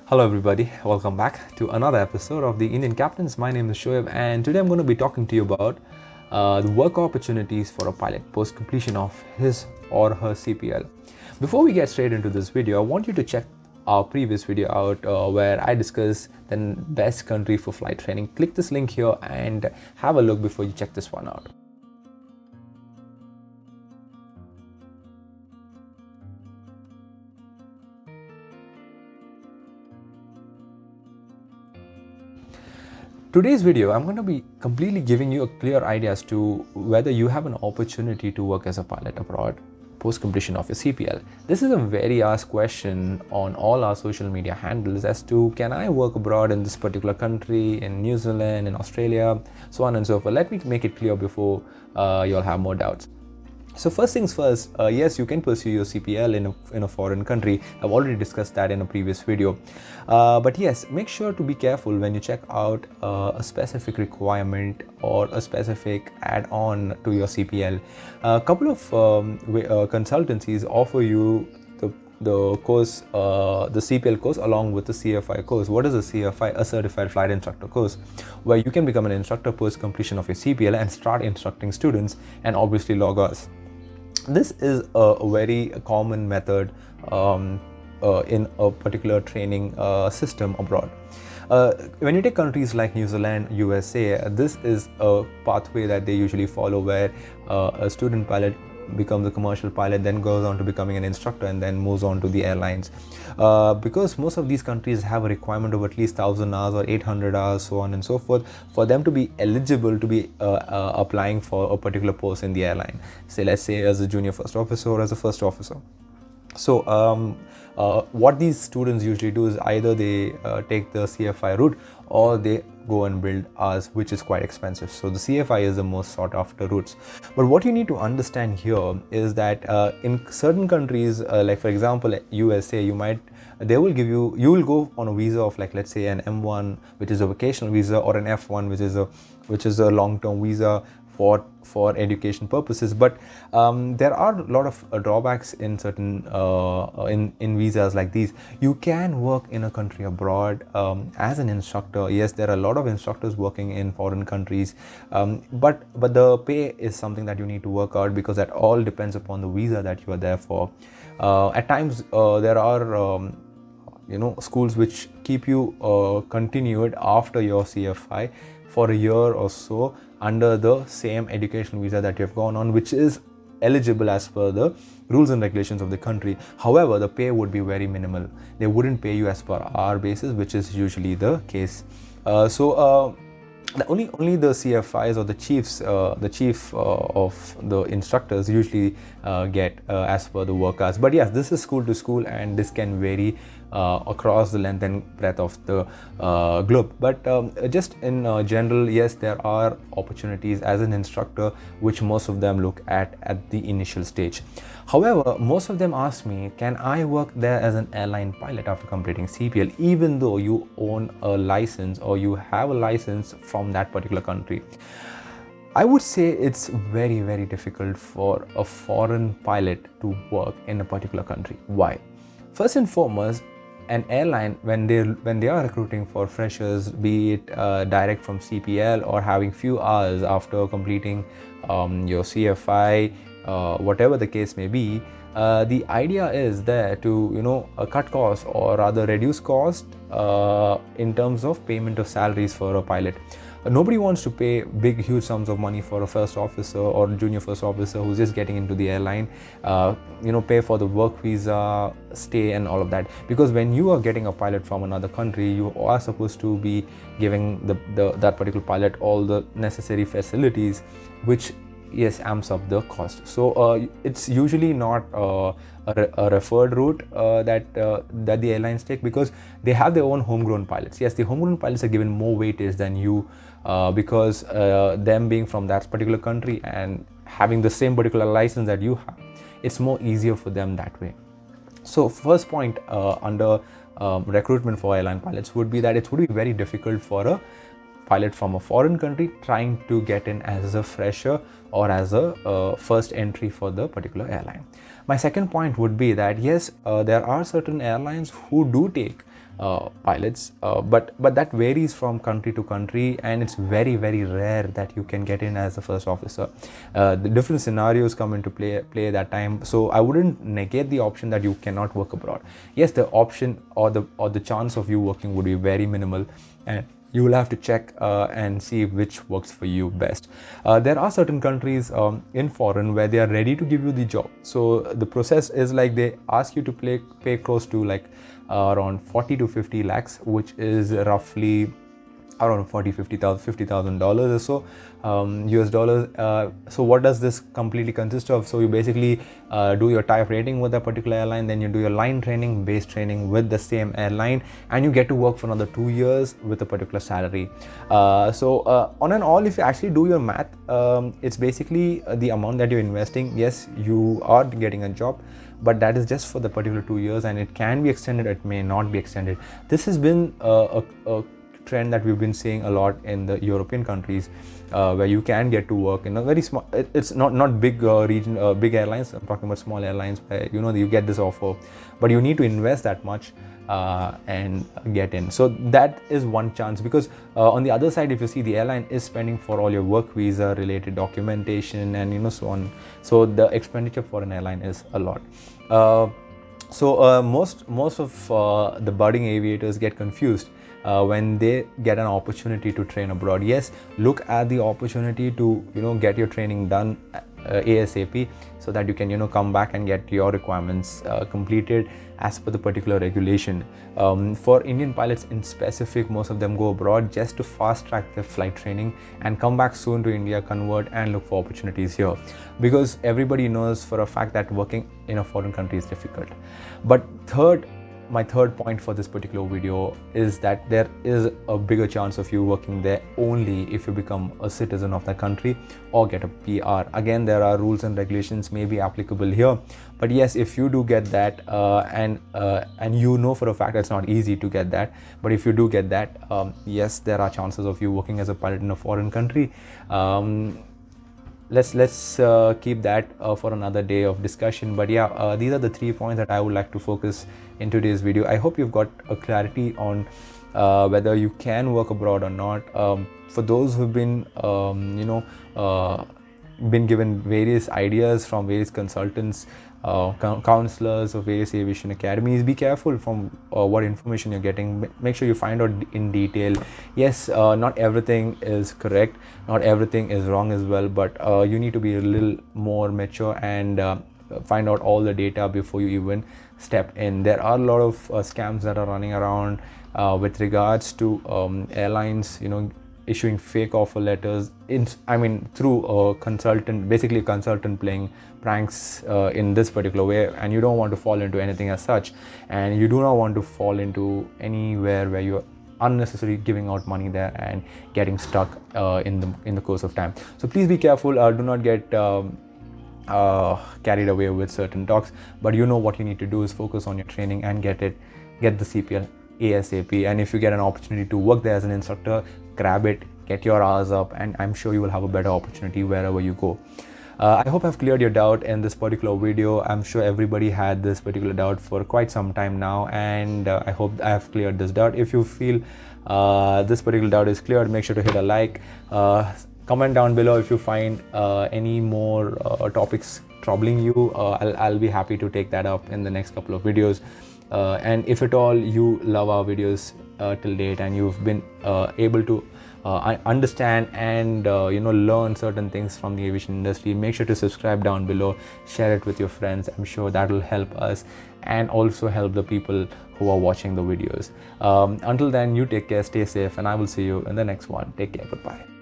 Hello everybody, welcome back to another episode of the Indian Captains. My name is Shoaib and today I'm going to be talking to you about the work opportunities for a pilot post completion of his or her CPL. Before we get straight into this video, I want you to check our previous video out where I discuss the best country for flight training. Click this link here and have a look before you check this one out. Today's video, I'm going to be completely giving you a clear idea as to whether you have an opportunity to work as a pilot abroad post completion of your CPL. This is a very asked question on all our social media handles as to can I work abroad in this particular country, in New Zealand, in Australia, so on and so forth. Let me make it clear before you'll have more doubts. So first things first, yes, you can pursue your CPL in a foreign country. I've already discussed that in a previous video. But yes, make sure to be careful when you check out a specific requirement or a specific add-on to your CPL. A couple of consultancies offer you the course, the CPL course along with the CFI course. What is a CFI? A Certified Flight Instructor course, where you can become an instructor post completion of your CPL and start instructing students and obviously log hours. This is a very common method in a particular training system abroad. When you take countries like New Zealand, USA, this is a pathway that they usually follow, where a student pilot becomes a commercial pilot, then goes on to becoming an instructor, and then moves on to the airlines. Because most of these countries have a requirement of at least 1,000 hours or 800 hours, so on and so forth, for them to be eligible to be applying for a particular post in the airline. Say, let's say as a junior first officer or as a first officer. So what these students usually do is either they take the CFI route or they go and build hours, which is quite expensive. So the CFI is the most sought after routes. But what you need to understand here is that in certain countries, like for example USA, they will give you will go on a visa of, like, let's say an M1, which is a vocational visa, or an F1, which is a long-term visa for education purposes. But there are a lot of drawbacks in certain in visas like these. You can work in a country abroad as an instructor. Yes, there are a lot of instructors working in foreign countries, but the pay is something that you need to work out, because that all depends upon the visa that you are there for. At times there are schools which keep you continued after your CFI for a year or so under the same educational visa that you have gone on, which is eligible as per the rules and regulations of the country. However, the pay would be very minimal. They wouldn't pay you as per hour basis, which is usually the case. Only the CFIs or the chief of the instructors usually get as per the work hours. But yes, this is school to school, and this can vary across the length and breadth of the globe. But just in general, yes, there are opportunities as an instructor, which most of them look at the initial stage. However, most of them ask me, can I work there as an airline pilot after completing CPL, even though you own a license or you have a license from that particular country? I would say it's very, very difficult for a foreign pilot to work in a particular country. Why? First and foremost, an airline, when they are recruiting for freshers, be it direct from CPL or having few hours after completing your CFI, whatever the case may be, the idea is there to cut costs, or rather reduce cost in terms of payment of salaries for a pilot. Nobody wants to pay huge sums of money for a first officer or junior first officer who's just getting into the airline, pay for the work visa, stay and all of that. Because when you are getting a pilot from another country, you are supposed to be giving that particular pilot all the necessary facilities, which, yes, amps up the cost. So it's usually not a referred route that the airlines take, because they have their own homegrown pilots. Yes, the homegrown pilots are given more weightage than you, because them being from that particular country and having the same particular license that you have, it's more easier for them that way. So first point under recruitment for airline pilots would be that it would be very difficult for a pilot from a foreign country trying to get in as a fresher or as a first entry for the particular airline. My second point would be that yes, there are certain airlines who do take pilots, but that varies from country to country, and it's very rare that you can get in as a first officer. The different scenarios come into play that time, so I wouldn't negate the option that you cannot work abroad. Yes, the option or the chance of you working would be very minimal, and you will have to check and see which works for you best. There are certain countries in foreign where they are ready to give you the job. So the process is like they ask you to pay close to like around 40 to 50 lakhs, which is roughly around $50,000 or so, US dollars. So what does this completely consist of? So you basically do your type rating with a particular airline, then you do your line training, base training with the same airline, and you get to work for another 2 years with a particular salary. On and all, if you actually do your math, it's basically the amount that you're investing. Yes, you are getting a job, but that is just for the particular 2 years, and it can be extended, it may not be extended. This has been a trend that we've been seeing a lot in the European countries, where you can get to work in a very small, it's not big big airlines. I'm talking about small airlines where you get this offer, but you need to invest that much and get in. So that is one chance, because on the other side, if you see, the airline is spending for all your work visa related documentation and so on. So the expenditure for an airline is a lot. Most of the budding aviators get confused when they get an opportunity to train abroad. Yes, look at the opportunity to get your training done ASAP, so that you can come back and get your requirements completed as per the particular regulation. For Indian pilots in specific, most of them go abroad just to fast track their flight training and come back soon to India, convert and look for opportunities here, because everybody knows for a fact that working in a foreign country is difficult. But my third point for this particular video is that there is a bigger chance of you working there only if you become a citizen of that country or get a PR. Again, there are rules and regulations may be applicable here, but yes, if you do get that, and for a fact it's not easy to get that, but if you do get that, yes, there are chances of you working as a pilot in a foreign country. Let's keep that for another day of discussion. But yeah, these are the 3 points that I would like to focus in today's video. I hope you've got a clarity on whether you can work abroad or not. For those who've been been given various ideas from various consultants, counselors of various aviation academies, be careful from what information you're getting. Make sure you find out in detail. Yes, not everything is correct, not everything is wrong as well, but you need to be a little more mature and find out all the data before you even step in. There are a lot of scams that are running around with regards to airlines issuing fake offer letters through a consultant, basically a consultant playing pranks in this particular way, and you don't want to fall into anything as such, and you do not want to fall into anywhere where you're unnecessarily giving out money there and getting stuck in the course of time. So please be careful. Do not get carried away with certain talks, but what you need to do is focus on your training and get the CPL ASAP. And if you get an opportunity to work there as an instructor, grab it, get your hours up, and I'm sure you will have a better opportunity wherever you go. I hope I've cleared your doubt in this particular video. I'm sure everybody had this particular doubt for quite some time now, and I hope I have cleared this doubt. If you feel this particular doubt is cleared, make sure to hit a like. Comment down below if you find any more topics troubling you. I'll be happy to take that up in the next couple of videos. And if at all you love our videos till date and you've been able to understand and learn certain things from the aviation industry, make sure to subscribe down below, share it with your friends. I'm sure that will help us and also help the people who are watching the videos. Until then, you take care, stay safe, and I will see you in the next one. Take care. Goodbye.